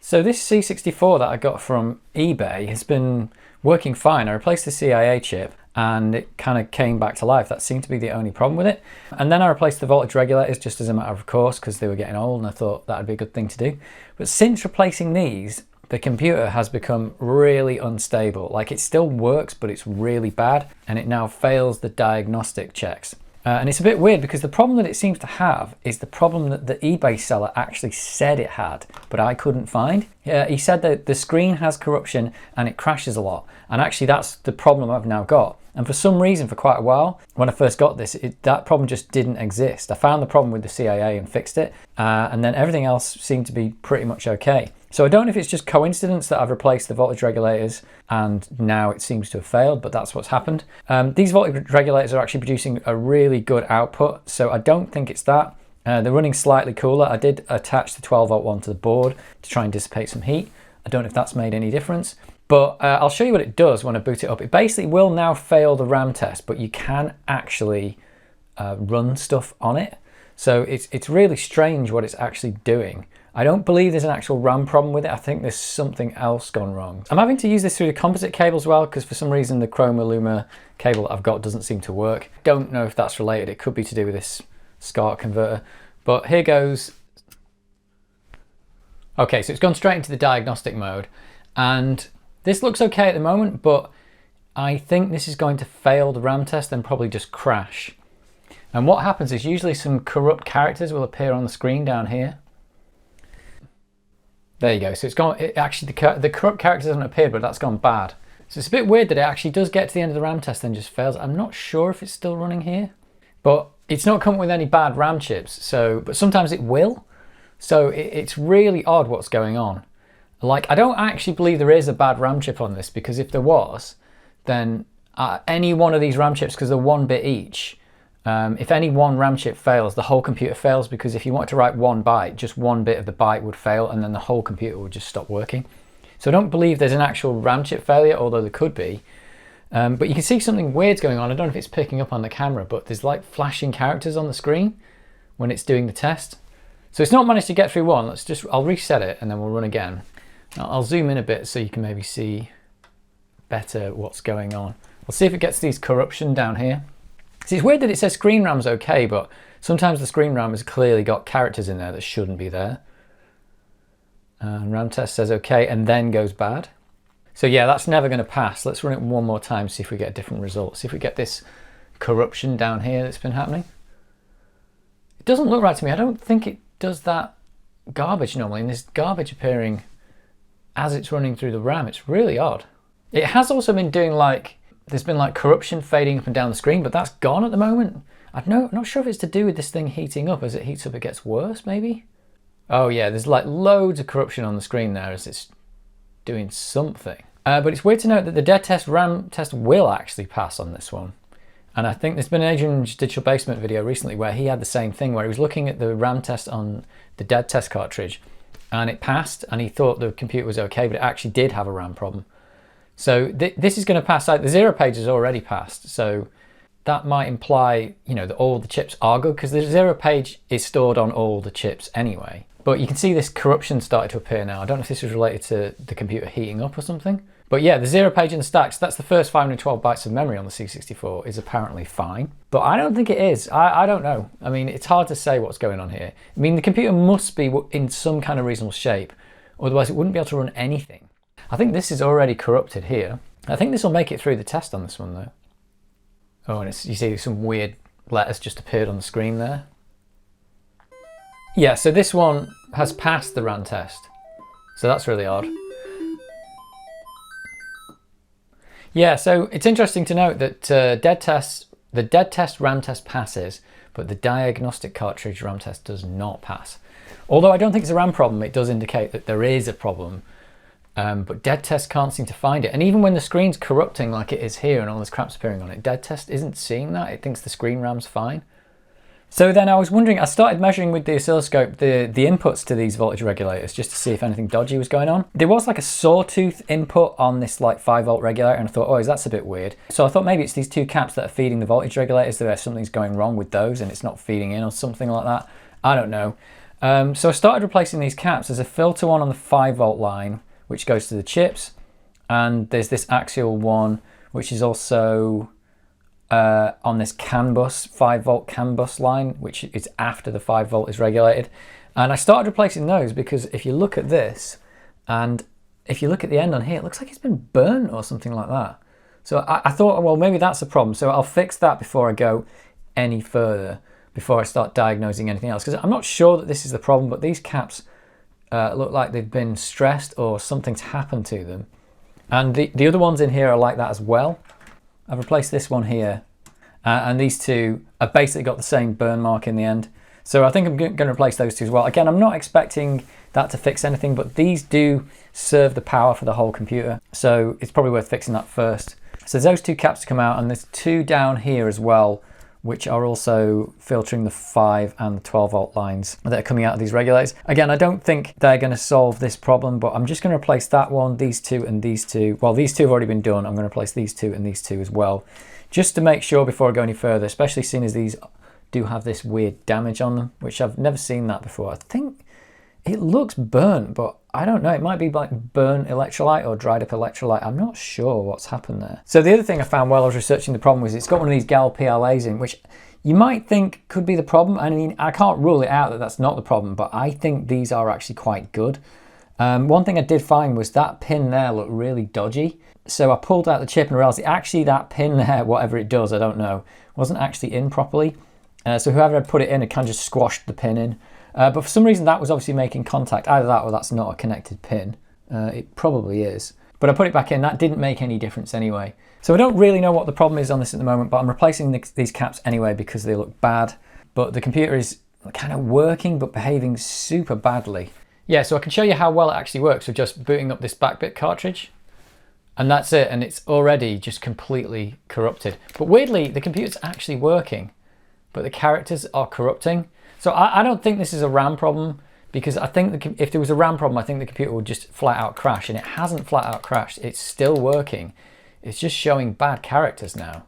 So this C64 that I got from eBay has been working fine. I replaced the CIA chip and it kind of came back to life. That seemed to be the only problem with it. And then I replaced the voltage regulators just as a matter of course because they were getting old and I thought that would be a good thing to do. But since replacing these, the computer has become really unstable. Like it still works, but it's really bad and it now fails the diagnostic checks. And it's a bit weird because the problem that it seems to have is the problem that the eBay seller actually said it had, but I couldn't find. He said that the screen has corruption and it crashes a lot. And actually that's the problem I've now got. And for some reason, for quite a while, when I first got this, that problem just didn't exist. I found the problem with the CIA and fixed it. And then everything else seemed to be pretty much okay. So I don't know if it's just coincidence that I've replaced the voltage regulators and now it seems to have failed, but that's what's happened. These voltage regulators are actually producing a really good output, so I don't think it's that. They're running slightly cooler. I did attach the 12 volt one to the board to try and dissipate some heat. I don't know if that's made any difference, but I'll show you what it does when I boot it up. It basically will now fail the RAM test, but you can actually run stuff on it. So it's really strange what it's actually doing. I don't believe there's an actual RAM problem with it. I think there's something else gone wrong. I'm having to use this through the composite cable as well because for some reason the Chroma Luma cable that I've got doesn't seem to work. Don't know if that's related. It could be to do with this SCART converter. But here goes. Okay, so it's gone straight into the diagnostic mode. And this looks okay at the moment, but I think this is going to fail the RAM test and probably just crash. And what happens is usually some corrupt characters will appear on the screen down here. There you go. So it's gone. Actually, the corrupt character hasn't appeared, but that's gone bad. So it's a bit weird that it actually does get to the end of the RAM test and just fails. I'm not sure if it's still running here, but it's not coming with any bad RAM chips. So, but sometimes it will. So it's really odd what's going on. Like, I don't actually believe there is a bad RAM chip on this because if there was, then any one of these RAM chips, because they're 1 bit each, if any one RAM chip fails, the whole computer fails, because if you want to write 1 byte, just 1 bit of the byte would fail and then the whole computer would just stop working. So I don't believe there's an actual RAM chip failure, although there could be. But you can see something weird's going on. I don't know if it's picking up on the camera, but there's like flashing characters on the screen when it's doing the test. So it's not managed to get through one. I'll reset it and then we'll run again. I'll zoom in a bit so you can maybe see better what's going on. We'll see if it gets these corruption down here. See, it's weird that it says screen RAM's okay, but sometimes the screen RAM has clearly got characters in there that shouldn't be there. And RAM test says okay and then goes bad. So yeah, that's never going to pass. Let's run it one more time, see if we get a different result. See if we get this corruption down here that's been happening. It doesn't look right to me. I don't think it does that garbage normally, and there's garbage appearing as it's running through the RAM. It's really odd. It has also been doing like, there's been like corruption fading up and down the screen, but that's gone at the moment. I'm not sure if it's to do with this thing heating up. As it heats up, it gets worse, maybe? Oh yeah, there's like loads of corruption on the screen there as it's doing something. But it's weird to note that the dead test RAM test will actually pass on this one. And I think there's been an Adrian's Digital Basement video recently where he had the same thing, where he was looking at the RAM test on the dead test cartridge and it passed and he thought the computer was okay, but it actually did have a RAM problem. So this is going to pass out. The 0 page has already passed, so that might imply, you know, that all the chips are good, because the 0 page is stored on all the chips anyway. But you can see this corruption started to appear now. I don't know if this is related to the computer heating up or something. But yeah, the 0 page in the stacks, that's the first 512 bytes of memory on the C64, is apparently fine. But I don't think it is. I don't know. I mean, it's hard to say what's going on here. I mean, the computer must be in some kind of reasonable shape, otherwise it wouldn't be able to run anything. I think this is already corrupted here. I think this will make it through the test on this one though. Oh, and you see some weird letters just appeared on the screen there. Yeah, so this one has passed the RAM test. So that's really odd. Yeah, so it's interesting to note that the dead test RAM test passes, but the diagnostic cartridge RAM test does not pass. Although I don't think it's a RAM problem, it does indicate that there is a problem. But dead test can't seem to find it. And even when the screen's corrupting like it is here and all this crap's appearing on it, dead test isn't seeing that. It thinks the screen RAM's fine. So then I was wondering, I started measuring with the oscilloscope the inputs to these voltage regulators just to see if anything dodgy was going on. There was like a sawtooth input on this like 5 volt regulator, and I thought, oh, that's a bit weird. So I thought maybe it's these 2 caps that are feeding the voltage regulators, that something's going wrong with those and it's not feeding in or something like that. I don't know. So I started replacing these caps. There's a filter one on the 5-volt line, which goes to the chips. And there's this axial one, which is also on this CAN bus, 5-volt CAN bus line, which is after the 5-volt is regulated. And I started replacing those because if you look at this, and if you look at the end on here, it looks like it's been burnt or something like that. So I thought, well, maybe that's a problem. So I'll fix that before I go any further, before I start diagnosing anything else. Because I'm not sure that this is the problem, but these caps look like they've been stressed or something's happened to them. And the other ones in here are like that as well. I've replaced this one here, and these two have basically got the same burn mark in the end. So I think I'm going to replace those two as well. Again, I'm not expecting that to fix anything, but these do serve the power for the whole computer. So it's probably worth fixing that first. So there's those two caps to come out, and there's two down here as well, which are also filtering the 5 and the 12-volt lines that are coming out of these regulators. Again, I don't think they're going to solve this problem, but I'm just going to replace that one, these two, and these two. Well, these two have already been done. I'm going to replace these two and these two as well, just to make sure before I go any further, especially seeing as these do have this weird damage on them, which I've never seen that before. I think it looks burnt, but I don't know. It might be like burnt electrolyte or dried up electrolyte. I'm not sure what's happened there. So the other thing I found while I was researching the problem was it's got one of these GAL PLAs in, which you might think could be the problem. I mean, I can't rule it out that that's not the problem, but I think these are actually quite good. One thing I did find was that pin there looked really dodgy. So I pulled out the chip and realized actually that pin there, whatever it does, I don't know, wasn't actually in properly. So whoever had put it in, it kind of just squashed the pin in. But for some reason that was obviously making contact. Either that or that's not a connected pin. It probably is. But I put it back in, that didn't make any difference anyway. So I don't really know what the problem is on this at the moment, but I'm replacing these caps anyway because they look bad. But the computer is kind of working but behaving super badly. Yeah, so I can show you how well it actually works with just booting up this Backbit cartridge. And that's it, and it's already just completely corrupted. But weirdly, the computer's actually working, but the characters are corrupting. So I don't think this is a RAM problem, because I think if there was a RAM problem, I think the computer would just flat out crash, and it hasn't flat out crashed. It's still working. It's just showing bad characters now.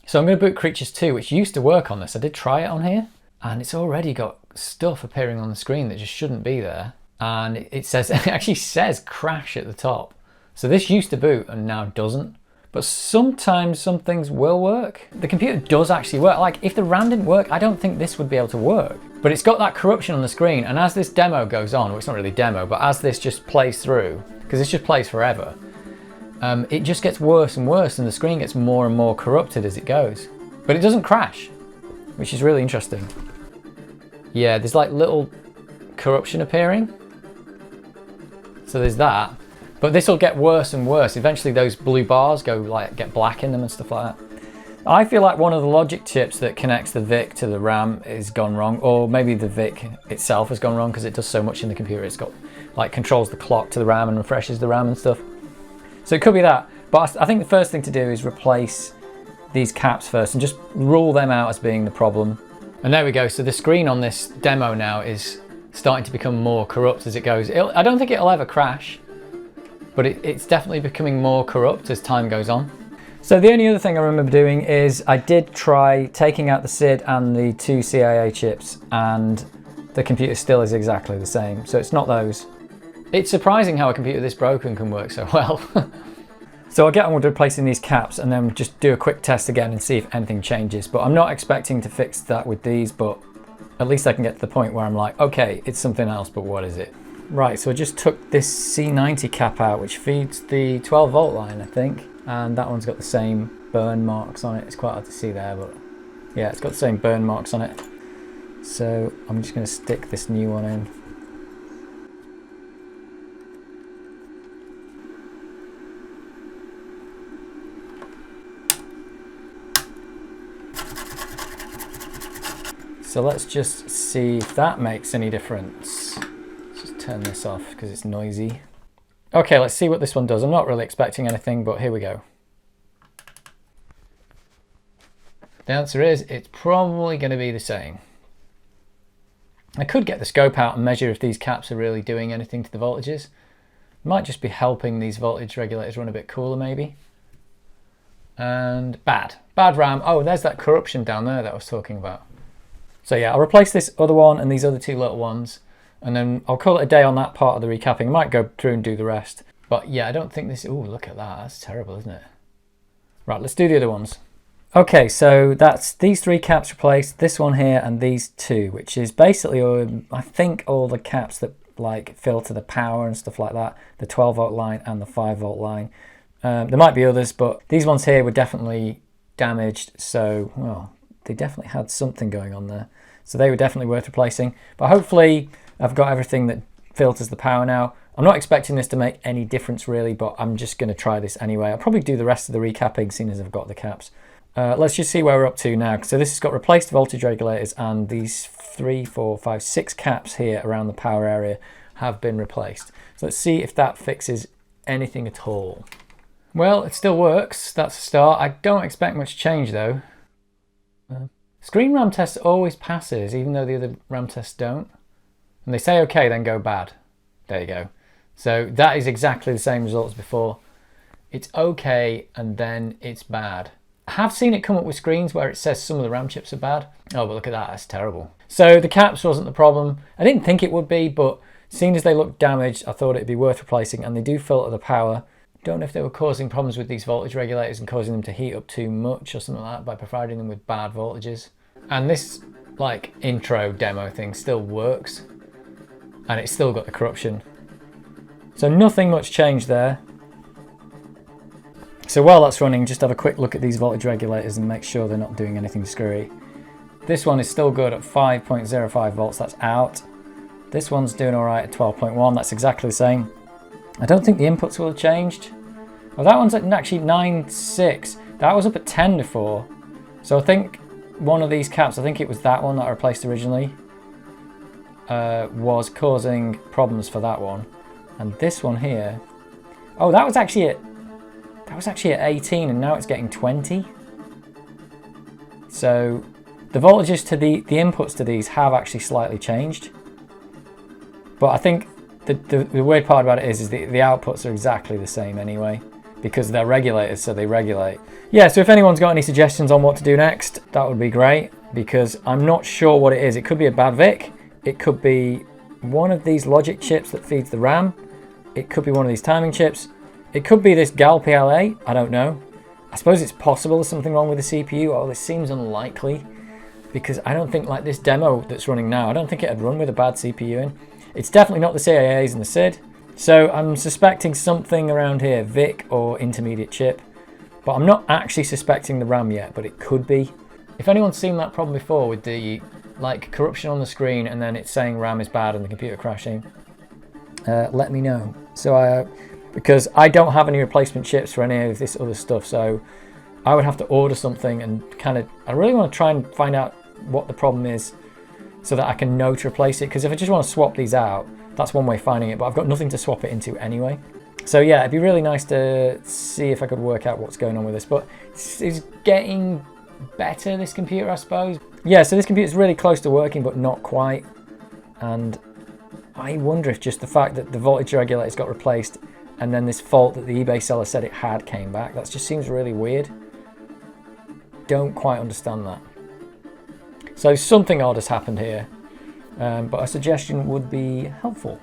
So I'm going to boot Creatures 2, which used to work on this. I did try it on here, and it's already got stuff appearing on the screen that just shouldn't be there. And it says, it actually says crash at the top. So this used to boot and now doesn't. But sometimes some things will work. The computer does actually work. Like if the RAM didn't work, I don't think this would be able to work. But it's got that corruption on the screen, and as this demo goes on, well, it's not really a demo, but as this just plays through, because this just plays forever, it just gets worse and worse, and the screen gets more and more corrupted as it goes. But it doesn't crash, which is really interesting. Yeah, there's like little corruption appearing. So there's that. But this will get worse and worse. Eventually those blue bars get black in them and stuff like that. I feel like one of the logic chips that connects the VIC to the RAM is gone wrong, or maybe the VIC itself has gone wrong because it does so much in the computer. It's got like controls the clock to the RAM and refreshes the RAM and stuff. So it could be that. But I think the first thing to do is replace these caps first and just rule them out as being the problem. And there we go. So the screen on this demo now is starting to become more corrupt as it goes. I don't think it'll ever crash, but it's definitely becoming more corrupt as time goes on. So the only other thing I remember doing is I did try taking out the SID and the 2 CIA chips, and the computer still is exactly the same. So it's not those. It's surprising how a computer this broken can work so well. So I'll get on with replacing these caps and then just do a quick test again and see if anything changes. But I'm not expecting to fix that with these, but at least I can get to the point where I'm like, okay, it's something else, but what is it? Right, so I just took this C90 cap out, which feeds the 12-volt line, I think. And that one's got the same burn marks on it. It's quite hard to see there, but yeah, it's got the same burn marks on it. So I'm just going to stick this new one in. So let's just see if that makes any difference. Let's just turn this off because it's noisy. Okay, let's see what this one does. I'm not really expecting anything, but here we go. The answer is it's probably going to be the same. I could get the scope out and measure if these caps are really doing anything to the voltages. It might just be helping these voltage regulators run a bit cooler maybe. And bad RAM. Oh, there's that corruption down there that I was talking about. So yeah, I'll replace this other one and these other two little ones, and then I'll call it a day on that part of the recapping. I might go through and do the rest. But yeah, I don't think this... Oh, look at that. That's terrible, isn't it? Right, let's do the other ones. Okay, so that's these 3 caps replaced, this one here, and these 2, which is basically, I think, all the caps that like filter the power and stuff like that, the 12 volt line and the 5 volt line. There might be others, but these ones here were definitely damaged, so, well, they definitely had something going on there. So they were definitely worth replacing. But hopefully I've got everything that filters the power now. I'm not expecting this to make any difference really, but I'm just going to try this anyway. I'll probably do the rest of the recapping seeing as I've got the caps. Let's just see where we're up to now. So this has got replaced voltage regulators, and these 3, 4, 5, 6 caps here around the power area have been replaced. So let's see if that fixes anything at all. Well, it still works. That's a start. I don't expect much change though. Screen RAM tests always passes, even though the other RAM tests don't. And they say okay, then go bad. There you go. So that is exactly the same result as before. It's okay, and then it's bad. I have seen it come up with screens where it says some of the RAM chips are bad. Oh, but look at that, that's terrible. So the caps wasn't the problem. I didn't think it would be, but seeing as they look damaged, I thought it'd be worth replacing, and they do filter the power. Don't know if they were causing problems with these voltage regulators and causing them to heat up too much or something like that by providing them with bad voltages. And this like intro demo thing still works, and it's still got the corruption. So nothing much changed there. So while that's running, just have a quick look at these voltage regulators and make sure they're not doing anything screwy. This one is still good at 5.05 volts, that's out. This one's doing all right at 12.1, that's exactly the same. I don't think the inputs will have changed. Well, that one's at actually 9.6. That was up at 10 before. So I think one of these caps, I think it was that one that I replaced originally, was causing problems for that one. And this one here, oh, that was actually at 18 and now it's getting 20. So the voltages to the inputs to these have actually slightly changed. But I think the weird part about it is the outputs are exactly the same anyway, because they're regulators, so they regulate. Yeah, so if anyone's got any suggestions on what to do next, that would be great, because I'm not sure what it is. It could be a bad VIC, it could be one of these logic chips that feeds the RAM, it could be one of these timing chips, it could be this GAL PLA, I don't know. I suppose it's possible there's something wrong with the CPU. Oh, this seems unlikely, because I don't think, like this demo that's running now, I don't think it'd run with a bad CPU in. It's definitely not the CAAs and the SID. So I'm suspecting something around here, VIC or intermediate chip. But I'm not actually suspecting the RAM yet, but it could be. If anyone's seen that problem before with the like corruption on the screen and then it's saying RAM is bad and the computer crashing, let me know. So because I don't have any replacement chips for any of this other stuff, so I would have to order something and I really want to try and find out what the problem is so that I can know to replace it, because if I just want to swap these out, that's one way of finding it, but I've got nothing to swap it into anyway. So yeah, it'd be really nice to see if I could work out what's going on with this, but it's getting better, this computer, I suppose. Yeah, so this computer is really close to working, but not quite. And I wonder if just the fact that the voltage regulator's got replaced and then this fault that the eBay seller said it had came back, that just seems really weird. Don't quite understand that. So something odd has happened here, but a suggestion would be helpful.